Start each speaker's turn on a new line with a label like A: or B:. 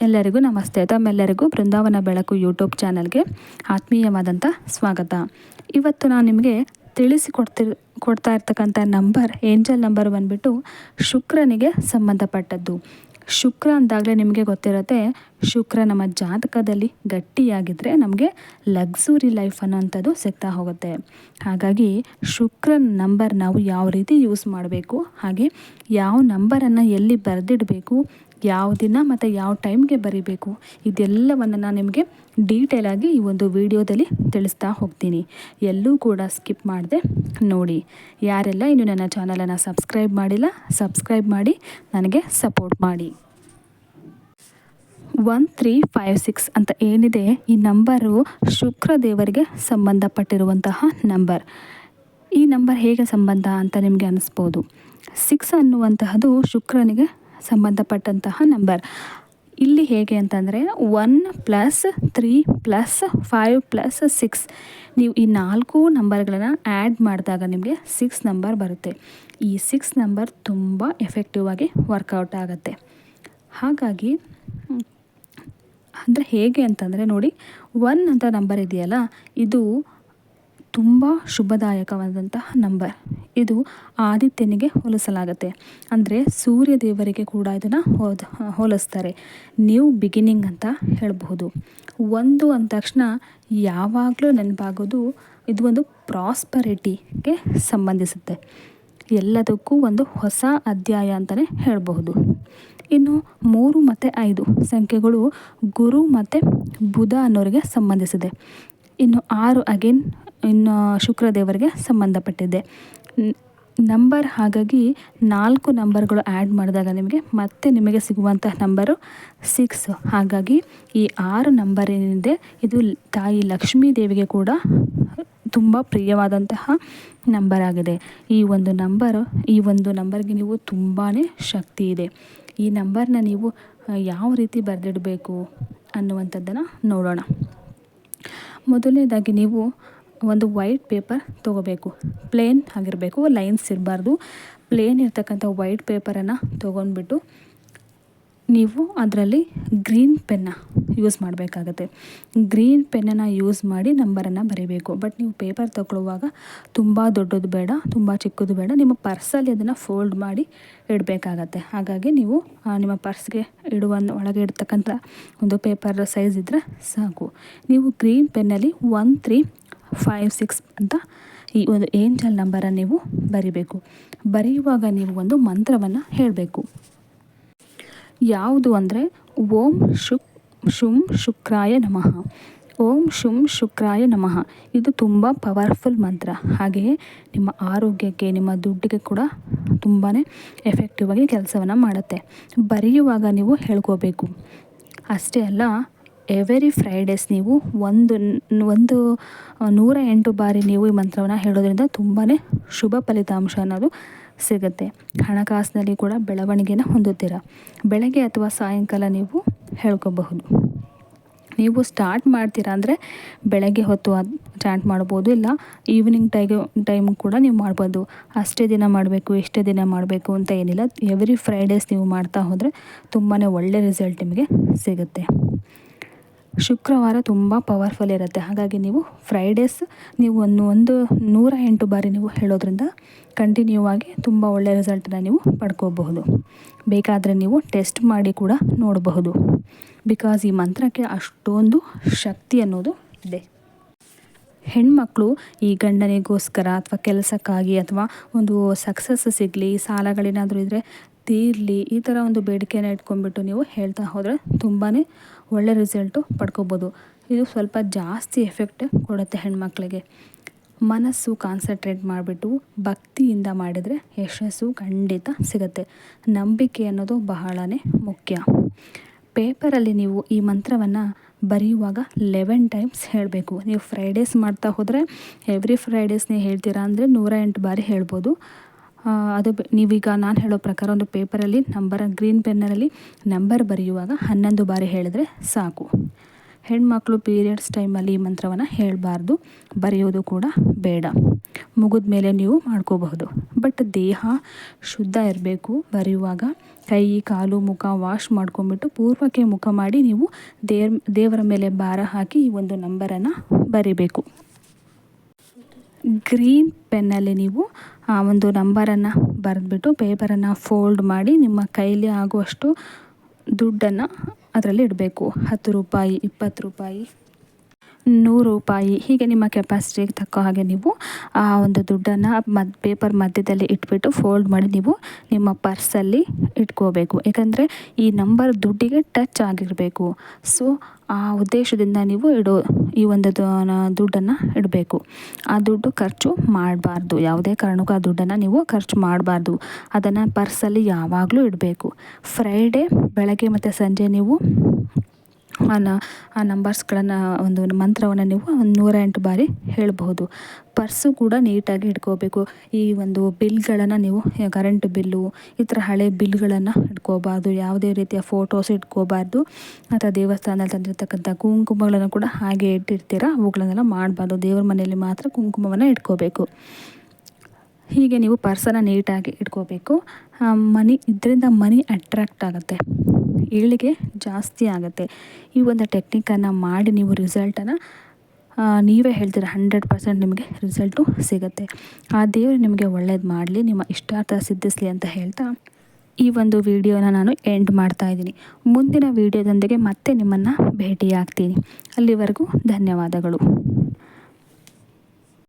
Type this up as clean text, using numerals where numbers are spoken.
A: ಎಲ್ಲರಿಗೂ ನಮಸ್ತೆ. ತಮ್ಮೆಲ್ಲರಿಗೂ ಬೃಂದಾವನ ಬೆಳಕು ಯೂಟ್ಯೂಬ್ ಚಾನಲ್ಗೆ ಆತ್ಮೀಯವಾದಂಥ ಸ್ವಾಗತ. ಇವತ್ತು ನಾನು ನಿಮಗೆ ಕೊಡ್ತಾ ಇರ್ತಕ್ಕಂಥ ನಂಬರ್, ಏಂಜಲ್ ನಂಬರ್ ಬಂದುಬಿಟ್ಟು ಶುಕ್ರನಿಗೆ ಸಂಬಂಧಪಟ್ಟದ್ದು. ಶುಕ್ರ ಅಂದಾಗಲೇ ನಿಮಗೆ ಗೊತ್ತಿರುತ್ತೆ, ಶುಕ್ರ ನಮ್ಮ ಜಾತಕದಲ್ಲಿ ಗಟ್ಟಿಯಾಗಿದ್ದರೆ ನಮಗೆ ಲಕ್ಸುರಿ ಲೈಫ್ ಅನ್ನೋಂಥದ್ದು ಸಿಗ್ತಾ ಹೋಗುತ್ತೆ. ಹಾಗಾಗಿ ಶುಕ್ರನ ನಂಬರ್ ನಾವು ಯಾವ ರೀತಿ ಯೂಸ್ ಮಾಡಬೇಕು, ಹಾಗೆ ಯಾವ ನಂಬರನ್ನು ಎಲ್ಲಿ ಬರೆದಿಡಬೇಕು, ಯಾವ ದಿನ ಮತ್ತು ಯಾವ ಟೈಮ್ಗೆ ಬರೀಬೇಕು, ಇದೆಲ್ಲವನ್ನು ನಾನು ನಿಮಗೆ ಡೀಟೇಲಾಗಿ ಈ ಒಂದು ವಿಡಿಯೋದಲ್ಲಿ ತಿಳಿಸ್ತಾ ಹೋಗ್ತೀನಿ. ಎಲ್ಲೂ ಕೂಡ ಸ್ಕಿಪ್ ಮಾಡದೆ ನೋಡಿ. ಯಾರೆಲ್ಲ ಇನ್ನು ನನ್ನ ಚಾನಲನ್ನು ಸಬ್ಸ್ಕ್ರೈಬ್ ಮಾಡಿಲ್ಲ, ಸಬ್ಸ್ಕ್ರೈಬ್ ಮಾಡಿ ನನಗೆ ಸಪೋರ್ಟ್ ಮಾಡಿ. 1356 ಅಂತ ಏನಿದೆ, ಈ ನಂಬರು ಶುಕ್ರ ದೇವರಿಗೆ ಸಂಬಂಧಪಟ್ಟಿರುವಂತಹ ನಂಬರ್. ಈ ನಂಬರ್ ಹೇಗೆ ಸಂಬಂಧ ಅಂತ ನಿಮಗೆ ಅನ್ನಿಸ್ಬೋದು. 6 ಅನ್ನುವಂತಹದ್ದು ಶುಕ್ರನಿಗೆ ಸಂಬಂಧಪಟ್ಟಂತಹ ನಂಬರ್. ಇಲ್ಲಿ ಹೇಗೆ ಅಂತಂದರೆ 1 + 3 + 5 + 6, ನೀವು ಈ 4 ನಂಬರ್ಗಳನ್ನು ಆ್ಯಡ್ ಮಾಡಿದಾಗ ನಿಮಗೆ 6 ನಂಬರ್ ಬರುತ್ತೆ. ಈ 6 ನಂಬರ್ ತುಂಬ ಎಫೆಕ್ಟಿವ್ ಆಗಿ ವರ್ಕೌಟ್ ಆಗುತ್ತೆ. ಹಾಗಾಗಿ ಅಂದರೆ ಹೇಗೆ ಅಂತಂದರೆ ನೋಡಿ, 1 ಅಂತ ನಂಬರ್ ಇದೆಯಲ್ಲ, ಇದು ತುಂಬ ಶುಭದಾಯಕವಾದಂತಹ ನಂಬರ್. ಇದು ಆದಿತ್ಯನಿಗೆ ಹೋಲಿಸಲಾಗುತ್ತೆ. ಅಂದರೆ ಸೂರ್ಯ ದೇವರಿಗೆ ಕೂಡ ಇದನ್ನು ಹೋಲಿಸ್ತಾರೆ. ನ್ಯೂ ಬಿಗಿನಿಂಗ್ ಅಂತ ಹೇಳಬಹುದು. 1 ಅಂದ ತಕ್ಷಣ ಯಾವಾಗಲೂ ನೆನಪಾಗೋದು, ಇದು ಒಂದು ಪ್ರಾಸ್ಪರಿಟಿಗೆ ಸಂಬಂಧಿಸುತ್ತೆ. ಎಲ್ಲದಕ್ಕೂ ಒಂದು ಹೊಸ ಅಧ್ಯಾಯ ಅಂತಲೇ ಹೇಳಬಹುದು. ಇನ್ನು 3 ಮತ್ತು 5 ಸಂಖ್ಯೆಗಳು ಗುರು ಮತ್ತು ಬುಧ ಅನ್ನೋರಿಗೆ ಸಂಬಂಧಿಸಿದೆ. ಇನ್ನು 6 ಅಗೇನ್ ಇನ್ನು ಶುಕ್ರದೇವರಿಗೆ ಸಂಬಂಧಪಟ್ಟಿದೆ ನಂಬರ್. ಹಾಗಾಗಿ 4 ನಂಬರ್ಗಳು ಆ್ಯಡ್ ಮಾಡಿದಾಗ ನಿಮಗೆ ಸಿಗುವಂತಹ ನಂಬರು 6. ಹಾಗಾಗಿ ಈ 6 ನಂಬರ್ ಏನಿದೆ, ಇದು ತಾಯಿ ಲಕ್ಷ್ಮೀ ದೇವಿಗೆ ಕೂಡ ತುಂಬ ಪ್ರಿಯವಾದಂತಹ ನಂಬರ್ ಆಗಿದೆ. ಈ ಒಂದು ನಂಬರ್ಗೆ ನೀವು ತುಂಬಾ ಶಕ್ತಿ ಇದೆ. ಈ ನಂಬರ್ನ ನೀವು ಯಾವ ರೀತಿ ಬರೆದಿಡಬೇಕು ಅನ್ನುವಂಥದ್ದನ್ನು ನೋಡೋಣ. ಮೊದಲನೇದಾಗಿ ನೀವು ಒಂದು ವೈಟ್ ಪೇಪರ್ ತೊಗೋಬೇಕು. ಪ್ಲೇನ್ ಆಗಿರಬೇಕು, ಲೈನ್ಸ್ ಇರಬಾರ್ದು. ಪ್ಲೇನ್ ಇರ್ತಕ್ಕಂಥ ವೈಟ್ ಪೇಪರನ್ನು ತೊಗೊಂಡ್ಬಿಟ್ಟು ನೀವು ಅದರಲ್ಲಿ ಗ್ರೀನ್ ಪೆನ್ನ ಯೂಸ್ ಮಾಡಬೇಕಾಗತ್ತೆ. ಗ್ರೀನ್ ಪೆನ್ನನ್ನು ಯೂಸ್ ಮಾಡಿ ನಂಬರನ್ನು ಬರೀಬೇಕು. ಬಟ್ ನೀವು ಪೇಪರ್ ತಗೊಳ್ಳುವಾಗ ತುಂಬ ದೊಡ್ಡದು ಬೇಡ, ತುಂಬ ಚಿಕ್ಕದು ಬೇಡ. ನಿಮ್ಮ ಪರ್ಸಲ್ಲಿ ಅದನ್ನು ಫೋಲ್ಡ್ ಮಾಡಿ ಇಡಬೇಕಾಗತ್ತೆ. ಹಾಗಾಗಿ ನೀವು ನಿಮ್ಮ ಪರ್ಸ್ಗೆ ಒಳಗೆ ಇಡ್ತಕ್ಕಂಥ ಒಂದು ಪೇಪರ್ ಸೈಜ್ ಇದ್ದರೆ ಸಾಕು. ನೀವು ಗ್ರೀನ್ ಪೆನ್ನಲ್ಲಿ 1356 ಅಂತ ಈ ಒಂದು ಏಂಜಲ್ ನಂಬರನ್ನು ನೀವು ಬರಿಬೇಕು. ಬರೆಯುವಾಗ ನೀವು ಒಂದು ಮಂತ್ರವನ್ನು ಹೇಳಬೇಕು. ಯಾವುದು ಅಂದರೆ ಓಂ ಶುಂ ಶುಕ್ರಾಯ ನಮಃ, ಓಂ ಶುಂ ಶುಕ್ರಾಯ ನಮಃ. ಇದು ತುಂಬ ಪವರ್ಫುಲ್ ಮಂತ್ರ. ಹಾಗೆಯೇ ನಿಮ್ಮ ಆರೋಗ್ಯಕ್ಕೆ, ನಿಮ್ಮ ದುಡ್ಡಿಗೆ ಕೂಡ ತುಂಬಾ ಎಫೆಕ್ಟಿವ್ ಆಗಿ ಕೆಲಸವನ್ನು ಮಾಡುತ್ತೆ. ಬರೆಯುವಾಗ ನೀವು ಹೇಳ್ಕೋಬೇಕು. ಅಷ್ಟೇ ಅಲ್ಲ, ಎವರಿ ಫ್ರೈಡೇಸ್ ನೀವು 108 ಬಾರಿ ನೀವು ಈ ಮಂತ್ರವನ್ನು ಹೇಳೋದ್ರಿಂದ ತುಂಬಾ ಶುಭ ಫಲಿತಾಂಶ ಅನ್ನೋದು ಸಿಗುತ್ತೆ. ಹಣಕಾಸಿನಲ್ಲಿ ಕೂಡ ಬೆಳವಣಿಗೆನ ಹೊಂದುತ್ತೀರ. ಬೆಳಗ್ಗೆ ಅಥವಾ ಸಾಯಂಕಾಲ ನೀವು ಹೇಳ್ಕೋಬಹುದು. ನೀವು ಸ್ಟಾರ್ಟ್ ಮಾಡ್ತೀರಾ ಅಂದರೆ ಬೆಳಗ್ಗೆ ಹೊತ್ತು ಚಾಂಟ್ ಮಾಡ್ಬೋದು, ಇಲ್ಲ ಈವ್ನಿಂಗ್ ಟೈಮ್ ಕೂಡ ನೀವು ಮಾಡ್ಬೋದು. ಅಷ್ಟೇ ದಿನ ಮಾಡಬೇಕು, ಇಷ್ಟೇ ದಿನ ಮಾಡಬೇಕು ಅಂತ ಏನಿಲ್ಲ. ಎವ್ರಿ ಫ್ರೈಡೇಸ್ ನೀವು ಮಾಡ್ತಾ ಹೋದರೆ ತುಂಬಾ ಒಳ್ಳೆ ರಿಸಲ್ಟ್ ನಿಮಗೆ ಸಿಗುತ್ತೆ. ಶುಕ್ರವಾರ ತುಂಬ ಪವರ್ಫುಲ್ ಇರುತ್ತೆ. ಹಾಗಾಗಿ ನೀವು ಫ್ರೈಡೇಸ್ ನೀವು 108 ಬಾರಿ ನೀವು ಹೇಳೋದ್ರಿಂದ ಕಂಟಿನ್ಯೂ ಆಗಿ ತುಂಬ ಒಳ್ಳೆಯ ರಿಸಲ್ಟನ್ನು ನೀವು ಪಡ್ಕೋಬಹುದು. ಬೇಕಾದರೆ ನೀವು ಟೆಸ್ಟ್ ಮಾಡಿ ಕೂಡ ನೋಡಬಹುದು. ಬಿಕಾಸ್ ಈ ಮಂತ್ರಕ್ಕೆ ಅಷ್ಟೊಂದು ಶಕ್ತಿ ಅನ್ನೋದು ಇದೆ. ಹೆಣ್ಮಕ್ಳು ಈ ಗಂಡನಿಗೋಸ್ಕರ ಅಥವಾ ಕೆಲಸಕ್ಕಾಗಿ ಅಥವಾ ಒಂದು ಸಕ್ಸಸ್ ಸಿಗಲಿ, ಸಾಲಗಳೇನಾದರೂ ಇದ್ದರೆ ತೀರಲಿ, ಈ ಥರ ಒಂದು ಬೇಡಿಕೆಯನ್ನು ಇಟ್ಕೊಂಡ್ಬಿಟ್ಟು ನೀವು ಹೇಳ್ತಾ ಹೋದರೆ ತುಂಬಾ ಒಳ್ಳೆ ರಿಸಲ್ಟು ಪಡ್ಕೋಬೋದು. ಇದು ಸ್ವಲ್ಪ ಜಾಸ್ತಿ ಎಫೆಕ್ಟ್ ಕೊಡುತ್ತೆ ಹೆಣ್ಮಕ್ಳಿಗೆ. ಮನಸ್ಸು ಕಾನ್ಸಂಟ್ರೇಟ್ ಮಾಡಿಬಿಟ್ಟು ಭಕ್ತಿಯಿಂದ ಮಾಡಿದರೆ ಯಶಸ್ಸು ಖಂಡಿತ ಸಿಗುತ್ತೆ. ನಂಬಿಕೆ ಅನ್ನೋದು ಬಹಳನೇ ಮುಖ್ಯ. ಪೇಪರಲ್ಲಿ ನೀವು ಈ ಮಂತ್ರವನ್ನು ಬರೆಯುವಾಗ 11 ಟೈಮ್ಸ್ ಹೇಳಬೇಕು. ನೀವು ಫ್ರೈಡೇಸ್ ಮಾಡ್ತಾ ಹೋದರೆ ಎವ್ರಿ ಫ್ರೈಡೇಸ್ ನೀವು ಹೇಳ್ತೀರಾ ಅಂದರೆ 108 ಬಾರಿ ಹೇಳ್ಬೋದು. ನೀವೀಗ ನಾನು ಹೇಳೋ ಪ್ರಕಾರ ಒಂದು ಪೇಪರಲ್ಲಿ ಗ್ರೀನ್ ಪೆನ್ನಲ್ಲಿ ನಂಬರ್ ಬರೆಯುವಾಗ 11 ಬಾರಿ ಹೇಳಿದರೆ ಸಾಕು. ಹೆಣ್ಮಕ್ಳು ಪೀರಿಯಡ್ಸ್ ಟೈಮಲ್ಲಿ ಈ ಮಂತ್ರವನ್ನು ಹೇಳಬಾರ್ದು, ಬರೆಯೋದು ಕೂಡ ಬೇಡ. ಮುಗಿದ ಮೇಲೆ ನೀವು ಮಾಡ್ಕೋಬಹುದು. ಬಟ್ ದೇಹ ಶುದ್ಧ ಇರಬೇಕು. ಬರೆಯುವಾಗ ಕೈ ಕಾಲು ಮುಖ ವಾಶ್ ಮಾಡ್ಕೊಂಬಿಟ್ಟು ಪೂರ್ವಕ್ಕೆ ಮುಖ ಮಾಡಿ ನೀವು ದೇವರ ಮೇಲೆ ಭಾರ ಹಾಕಿ ಈ ಒಂದು ನಂಬರನ್ನು ಬರಿಬೇಕು. ಗ್ರೀನ್ ಪೆನ್ನಲ್ಲಿ ನೀವು ಆ ಒಂದು ನಂಬರನ್ನು ಬರೆದ್ಬಿಟ್ಟು ಪೇಪರನ್ನು ಫೋಲ್ಡ್ ಮಾಡಿ ನಿಮ್ಮ ಕೈಲಿ ಆಗುವಷ್ಟು ದುಡ್ಡನ್ನು ಅದರಲ್ಲಿ ಇಡಬೇಕು. 10 ರೂಪಾಯಿ, 20 ರೂಪಾಯಿ, 100 ರೂಪಾಯಿ, ಹೀಗೆ ನಿಮ್ಮ ಕೆಪಾಸಿಟಿಗೆ ತಕ್ಕ ಹಾಗೆ ನೀವು ಆ ಒಂದು ದುಡ್ಡನ್ನು ಪೇಪರ್ ಮಧ್ಯದಲ್ಲಿ ಇಟ್ಬಿಟ್ಟು ಫೋಲ್ಡ್ ಮಾಡಿ ನೀವು ನಿಮ್ಮ ಪರ್ಸಲ್ಲಿ ಇಟ್ಕೋಬೇಕು. ಯಾಕಂದರೆ ಈ ನಂಬರ್ ದುಡ್ಡಿಗೆ ಟಚ್ ಆಗಿರಬೇಕು. ಸೊ ಆ ಉದ್ದೇಶದಿಂದ ನೀವು ಈ ಒಂದು ದುಡ್ಡನ್ನು ಇಡಬೇಕು. ಆ ದುಡ್ಡು ಖರ್ಚು ಮಾಡಬಾರ್ದು. ಯಾವುದೇ ಕಾರಣಕ್ಕೂ ಆ ದುಡ್ಡನ್ನು ನೀವು ಖರ್ಚು ಮಾಡಬಾರ್ದು. ಅದನ್ನು ಪರ್ಸಲ್ಲಿ ಯಾವಾಗಲೂ ಇಡಬೇಕು. ಫ್ರೈಡೇ ಬೆಳಗ್ಗೆ ಮತ್ತು ಸಂಜೆ ನೀವು ಆ ನಂಬರ್ಸ್ಗಳನ್ನು ಒಂದು ಮಂತ್ರವನ್ನು ನೀವು 108 ಬಾರಿ ಹೇಳಬಹುದು. ಪರ್ಸು ಕೂಡ ನೀಟಾಗಿ ಇಟ್ಕೋಬೇಕು. ಈ ಒಂದು ಬಿಲ್ಗಳನ್ನು ನೀವು ಕರೆಂಟ್ ಬಿಲ್ಲು ಈ ಥರ ಹಳೆ ಬಿಲ್ಗಳನ್ನು ಇಟ್ಕೋಬಾರ್ದು. ಯಾವುದೇ ರೀತಿಯ ಫೋಟೋಸ್ ಇಟ್ಕೋಬಾರ್ದು. ಅಥವಾ ದೇವಸ್ಥಾನದಲ್ಲಿ ತಂದಿರ್ತಕ್ಕಂಥ ಕುಂಕುಮಗಳನ್ನು ಕೂಡ ಹಾಗೆ ಇಟ್ಟಿರ್ತೀರ, ಅವುಗಳನ್ನೆಲ್ಲ ಮಾಡಬಾರ್ದು. ದೇವ್ರ ಮನೆಯಲ್ಲಿ ಮಾತ್ರ ಕುಂಕುಮವನ್ನು ಇಟ್ಕೋಬೇಕು. ಹೀಗೆ ನೀವು ಪರ್ಸನ್ನು ನೀಟಾಗಿ ಇಟ್ಕೋಬೇಕು. ಇದರಿಂದ ಮನಿ ಅಟ್ರಾಕ್ಟ್ ಆಗುತ್ತೆ, ಏಳಿಗೆ ಜಾಸ್ತಿ ಆಗುತ್ತೆ. ಈ ಒಂದು ಟೆಕ್ನಿಕನ್ನು ಮಾಡಿ ನೀವು ರಿಸಲ್ಟನ್ನು ನೀವೇ ಹೇಳ್ತೀರ 100% ನಿಮಗೆ ರಿಸಲ್ಟು ಸಿಗುತ್ತೆ. ಆ ದೇವರು ನಿಮಗೆ ಒಳ್ಳೇದು ಮಾಡಲಿ, ನಿಮ್ಮ ಇಷ್ಟಾರ್ಥ ಸಿದ್ಧಿಸಲಿ ಅಂತ ಹೇಳ್ತಾ ಈ ಒಂದು ವಿಡಿಯೋನ ನಾನು ಎಂಡ್ ಮಾಡ್ತಾ ಇದ್ದೀನಿ. ಮುಂದಿನ ವಿಡಿಯೋದೊಂದಿಗೆ ಮತ್ತೆ ನಿಮ್ಮನ್ನು ಭೇಟಿಯಾಗ್ತೀನಿ. ಅಲ್ಲಿವರೆಗೂ ಧನ್ಯವಾದಗಳು.